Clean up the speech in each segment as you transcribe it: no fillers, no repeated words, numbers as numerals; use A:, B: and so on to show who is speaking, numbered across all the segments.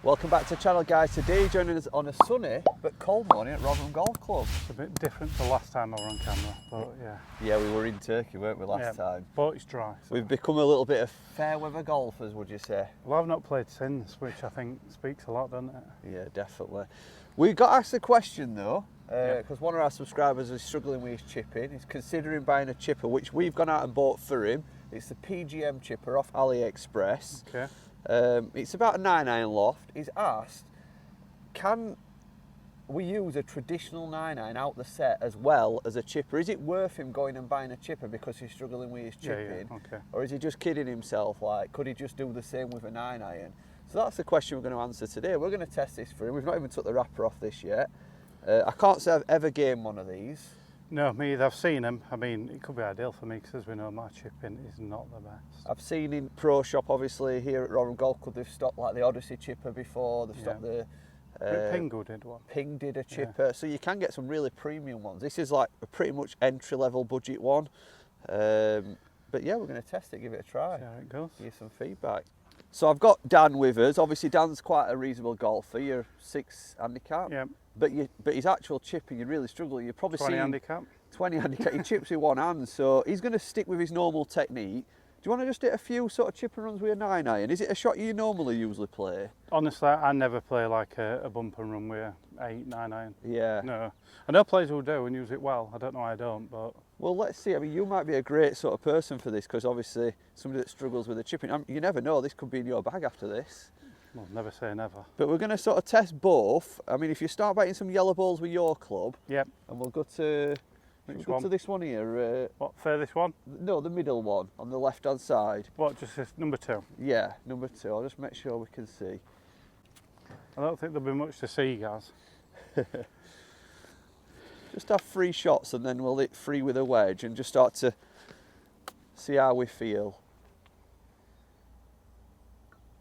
A: Welcome back to the channel, guys. Today joining us on a sunny but cold morning at Rotherham Golf Club.
B: It's a bit different to last time I was on camera, but yeah.
A: Yeah, we were in Turkey, weren't we, last time?
B: But it's dry. So.
A: We've become a little bit of fair weather golfers, would you say?
B: Well, I've not played since, which I think speaks a lot, doesn't it?
A: Yeah, definitely. We got asked a question though, because one of our subscribers is struggling with his chipping. He's considering buying a chipper, which we've gone out and bought for him. It's the PGM Chipper off AliExpress.
B: Okay.
A: It's about a 9-iron loft. He's asked, can we use a traditional 9-iron out the set as well as a chipper? Is it worth him going and buying a chipper because he's struggling with his chipping?
B: Yeah, okay.
A: Or is he just kidding himself? Like, could he just do the same with a 9-iron? So that's the question we're going to answer today. We're going to test this for him. We've not even took the wrapper off this yet. I can't say I've ever gamed one of these.
B: No, me either. I've seen them. I mean, it could be ideal for me because, as we know, my chipping is not the best.
A: I've seen in Pro Shop, obviously, here at Rotherham Golf Club, they've stocked like the Odyssey chipper before. They've stocked the...
B: Pingo did one.
A: Ping did a chipper. Yeah. So you can get some really premium ones. This is like a pretty much entry-level budget one. But yeah, we're going to test it, give it a try.
B: See how it goes.
A: Give you some feedback. So I've got Dan with us. Obviously, Dan's quite a reasonable golfer. You're 6 handicap.
B: Yeah.
A: But his actual chipping, you really struggle. You're probably
B: 20 handicap.
A: 20 handicap. He chips with one hand, so he's going to stick with his normal technique. Do you want to just hit a few sort of chipper runs with a 9-iron? Is it a shot you normally usually play?
B: Honestly, I never play like a bump and run with a 8, 9-iron.
A: Yeah.
B: No. I know players who do and use it well. I don't know why I don't, but...
A: Well, let's see. I mean, you might be a great sort of person for this because obviously somebody that struggles with the chipping, you never know, this could be in your bag after this.
B: Well, never say never.
A: But we're going to sort of test both. I mean, if you start biting some yellow balls with your club,
B: yep.
A: And we'll go to... to this one here.
B: What, furthest one?
A: No, the middle one on the left-hand side.
B: What, just this number 2?
A: Yeah, number 2. I'll just make sure we can see.
B: I don't think there'll be much to see, guys.
A: Just have 3 shots and then we'll hit 3 with a wedge and just start to see how we feel.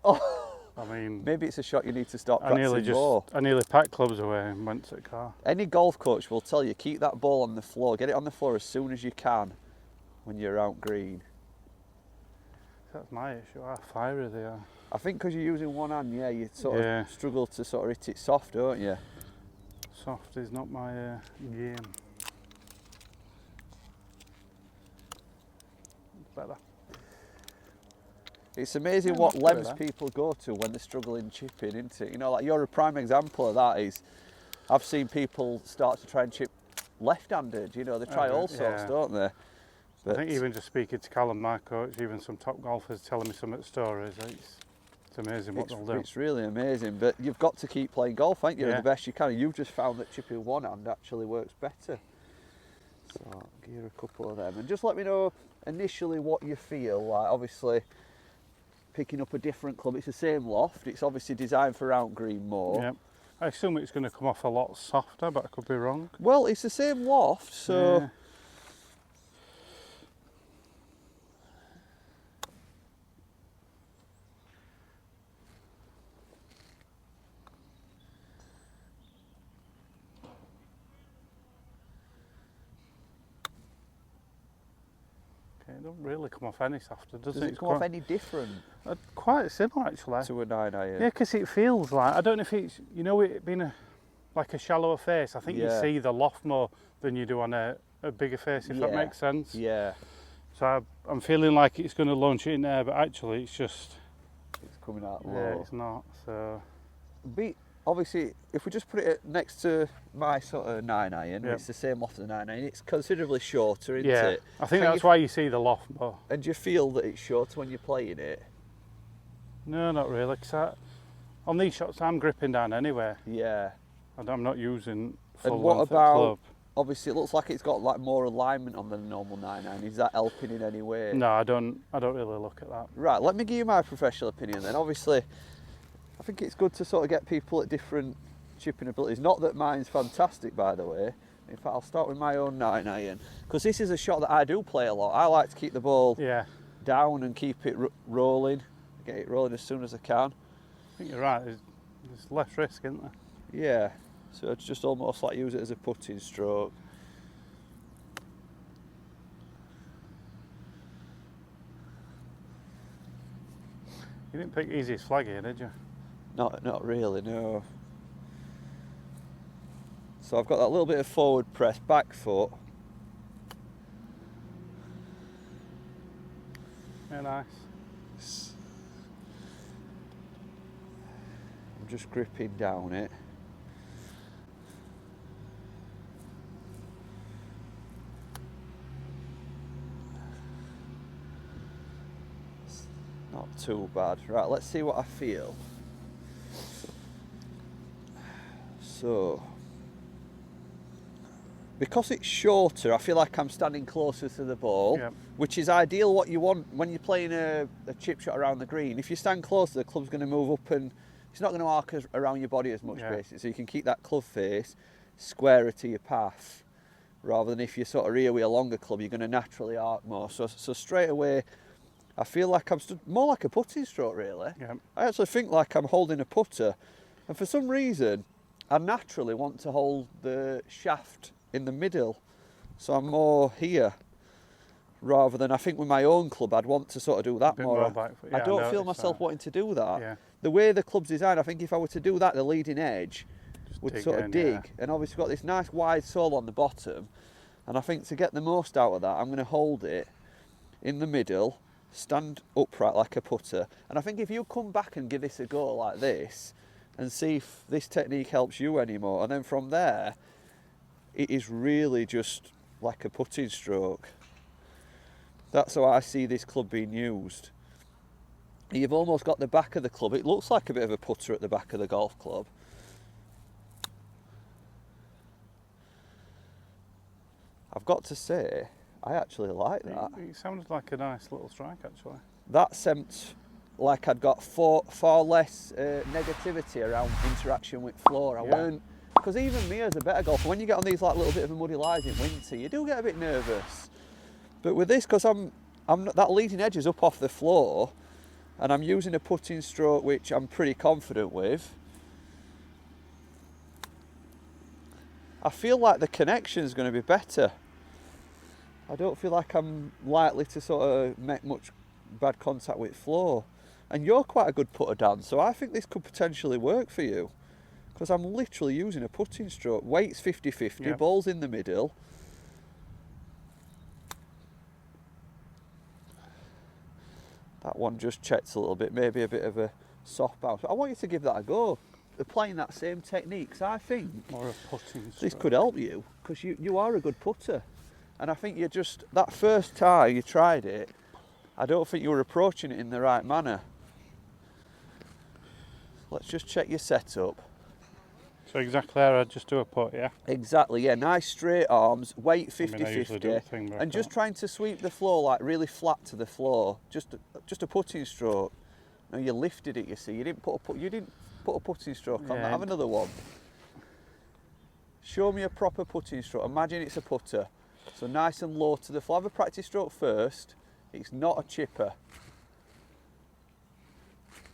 A: Oh!
B: I mean,
A: maybe it's a shot you need to start practicing more.
B: I nearly packed clubs away and went to the car.
A: Any golf coach will tell you, keep that ball on the floor. Get it on the floor as soon as you can when you're out green.
B: That's my issue, how fiery they are.
A: I think because you're using one hand, yeah, you sort of struggle to sort of hit it soft, don't you?
B: Soft is not my game. It's better.
A: It's amazing what lengths people go to when they're struggling chipping, isn't it? You know, like you're a prime example of that. Is I've seen people start to try and chip left-handed. You know, they try all sorts, don't they? But
B: I think even just speaking to Callum, my coach, even some top golfers telling me some stories, it's amazing what they'll do.
A: It's really amazing, but you've got to keep playing golf, ain't you? The best you can. You've just found that chipping one hand actually works better. So I'll give you a couple of them, and just let me know initially what you feel like. Obviously, picking up a different club, it's the same loft. It's obviously designed for out green more.
B: Yeah. I assume it's going to come off a lot softer, but I could be wrong.
A: Well, it's the same loft, so.
B: Yeah. It doesn't really come off any softer, does it?
A: Does it come off any different?
B: Quite similar, actually.
A: To a 9-iron?
B: Yeah, because it feels like, I don't know if it's, you know, it being like a shallower face, I think you see the loft more than you do on a bigger face, if that makes sense.
A: Yeah.
B: So I'm feeling like it's going to launch it in there, but actually it's just...
A: It's coming out low.
B: Yeah, it's not, so...
A: Obviously, if we just put it next to my sort of 9-iron, it's the same loft as a 9-iron, it's considerably shorter, isn't it?
B: I think that's why you see the loft more.
A: And do you feel that it's shorter when you're playing it?
B: No, not really, because on these shots I'm gripping down anyway.
A: Yeah.
B: And I'm not using full
A: And what
B: length
A: about,
B: club.
A: Obviously it looks like it's got like more alignment on the normal 9-iron, is that helping in any way?
B: No, I don't really look at that.
A: Right, let me give you my professional opinion then. Obviously, I think it's good to sort of get people at different chipping abilities. Not that mine's fantastic, by the way. In fact, I'll start with my own 9-iron, because this is a shot that I do play a lot. I like to keep the ball down and keep it rolling, get it rolling as soon as I can.
B: I think you're right, there's less risk, isn't there?
A: Yeah, so it's just almost like use it as a putting stroke.
B: You didn't pick easiest flag here, did you?
A: Not really, no. So I've got that little bit of forward press, back foot.
B: Yeah, nice.
A: I'm just gripping down it. Not too bad. Right, let's see what I feel. So, because it's shorter, I feel like I'm standing closer to the ball,
B: Yep.
A: which is ideal what you want when you're playing a chip shot around the green. If you stand closer, the club's going to move up and it's not going to arc around your body as much,
B: Yeah.
A: basically. So you can keep that club face squarer to your path, rather than if you're sort of rear with a longer club, you're going to naturally arc more. So straight away, I feel like I'm stood more like a putting stroke, really.
B: Yep.
A: I actually think like I'm holding a putter, and for some reason, I naturally want to hold the shaft in the middle, so I'm more here rather than I think with my own club I'd want to sort of do that
B: Bit
A: more.
B: more back foot.
A: I
B: Yeah,
A: don't
B: I
A: feel
B: noticed
A: myself
B: that.
A: wanting to do that.
B: Yeah.
A: The way the club's designed, I think if I were to do that, the leading edge would
B: dig
A: sort of
B: in,
A: dig,
B: yeah.
A: and obviously got this nice wide sole on the bottom, and I think to get the most out of that, I'm going to hold it in the middle, stand upright like a putter, and I think if you come back and give this a go like this, and see if this technique helps you anymore, and then from there, it is really just like a putting stroke. That's how I see this club being used. You've almost got the back of the club, it looks like a bit of a putter at the back of the golf club. I've got to say, I actually like that.
B: It sounded like a nice little strike, actually.
A: That seemed like I'd got far less negativity around interaction with floor. I weren't, because even me as a better golfer, when you get on these like little bit of a muddy lies in winter, you do get a bit nervous. But with this, because I'm not, that leading edge is up off the floor, and I'm using a putting stroke which I'm pretty confident with, I feel like the connection is going to be better. I don't feel like I'm likely to sort of make much bad contact with floor. And you're quite a good putter, Dan, so I think this could potentially work for you. Because I'm literally using a putting stroke. Weight's 50-50,
B: Yep.
A: ball's in the middle. That one just checked a little bit, maybe a bit of a soft bounce. But I want you to give that a go. Applying that same technique, 'cause I think
B: More of a putting stroke.
A: this could help you, because you are a good putter. And I think you just, that first time you tried it, I don't think you were approaching it in the right manner. Let's just check your setup.
B: So exactly there, I'd just do a putt, yeah?
A: Exactly, yeah, nice straight arms, weight
B: I mean, I usually do the
A: 50-50,
B: thing back
A: and just
B: up.
A: trying to sweep the floor like really flat to the floor, just a putting stroke. No, you lifted it, you see, you didn't put a putting stroke on
B: Yeah.
A: that. Have another one. Show me a proper putting stroke. Imagine it's a putter. So nice and low to the floor. Have a practice stroke first. It's not a chipper.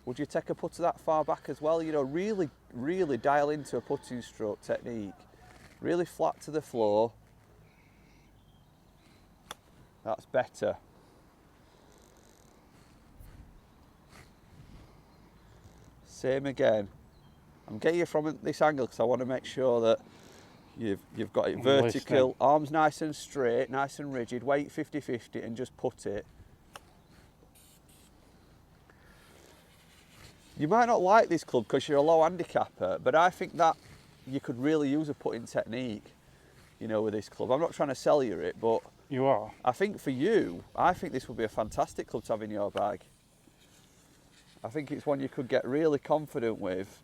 A: Would you take a putter that far back as well? You know, really, really dial into a putting stroke technique. Really flat to the floor. That's better. Same again. I'm getting you from this angle because I want to make sure that you've got it
B: I'm
A: vertical,
B: listening.
A: arms nice and straight, nice and rigid, weight 50-50 and just put it. You might not like this club because you're a low handicapper, but I think that you could really use a putting technique, you know, with this club. I'm not trying to sell you it, but
B: You are?
A: I think for you, I think this would be a fantastic club to have in your bag. I think it's one you could get really confident with,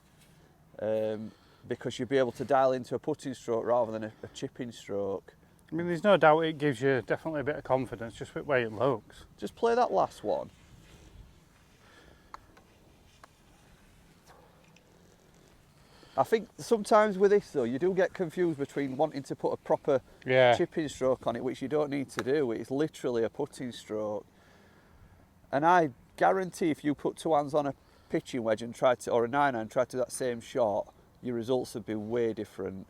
A: because you'll be able to dial into a putting stroke rather than a chipping stroke.
B: I mean, there's no doubt it gives you definitely a bit of confidence, just with the way it looks.
A: Just play that last one. I think sometimes with this though, you do get confused between wanting to put a proper
B: Yeah.
A: chipping stroke on it, which you don't need to do. It's literally a putting stroke. And I guarantee if you put two hands on a pitching wedge and try to, or a 9-iron and try to do that same shot, your results would be way different.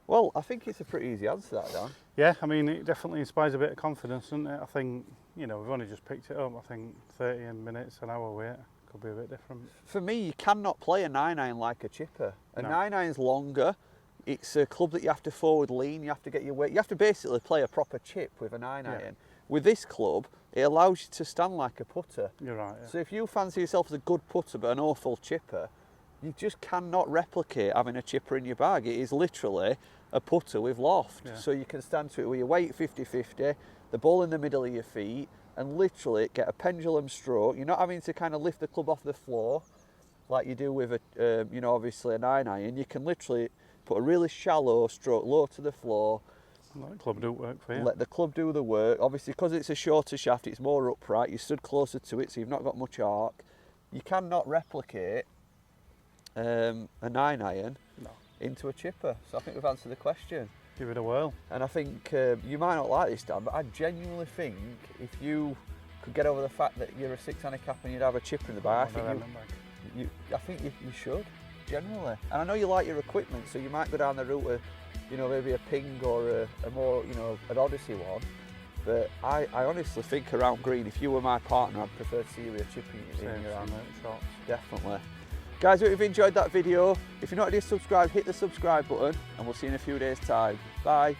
A: Well, I think it's a pretty easy answer, that, Dan.
B: Yeah, I mean, it definitely inspires a bit of confidence, doesn't it? I think, you know, we've only just picked it up, I think 30 minutes, an hour with it, could be a bit different.
A: For me, you cannot play a 9-iron like a chipper. A 9-iron's longer. It's a club that you have to forward lean. You have to get your weight. You have to basically play a proper chip with a 9-iron.
B: Yeah.
A: With this club, it allows you to stand like a putter.
B: You're right. Yeah.
A: So if you fancy yourself as a good putter but an awful chipper, you just cannot replicate having a chipper in your bag. It is literally a putter with loft.
B: Yeah.
A: So you can stand to it with your weight 50-50, the ball in the middle of your feet, and literally get a pendulum stroke. You're not having to kind of lift the club off the floor like you do with a, you know, obviously a 9-iron. You can literally put a really shallow stroke low to the floor.
B: Let the club do work for you.
A: Let the club do the work. Obviously, because it's a shorter shaft, it's more upright. You stood closer to it, so you've not got much arc. You cannot replicate a 9-iron into a chipper. So I think we've answered the question.
B: Give it a whirl.
A: And I think you might not like this, Dan, but I genuinely think if you could get over the fact that you're a 6 handicap and you'd have a chipper in the bag, I think you should, generally. And I know you like your equipment, so you might go down the route of, you know, maybe a Ping or a more, you know, an Odyssey one. But I honestly think around green, if you were my partner, I'd prefer to see you with a chipper in your hand. Definitely. Guys, if you've enjoyed that video, if you're not already subscribed, hit the subscribe button and we'll see you in a few days' time. Bye.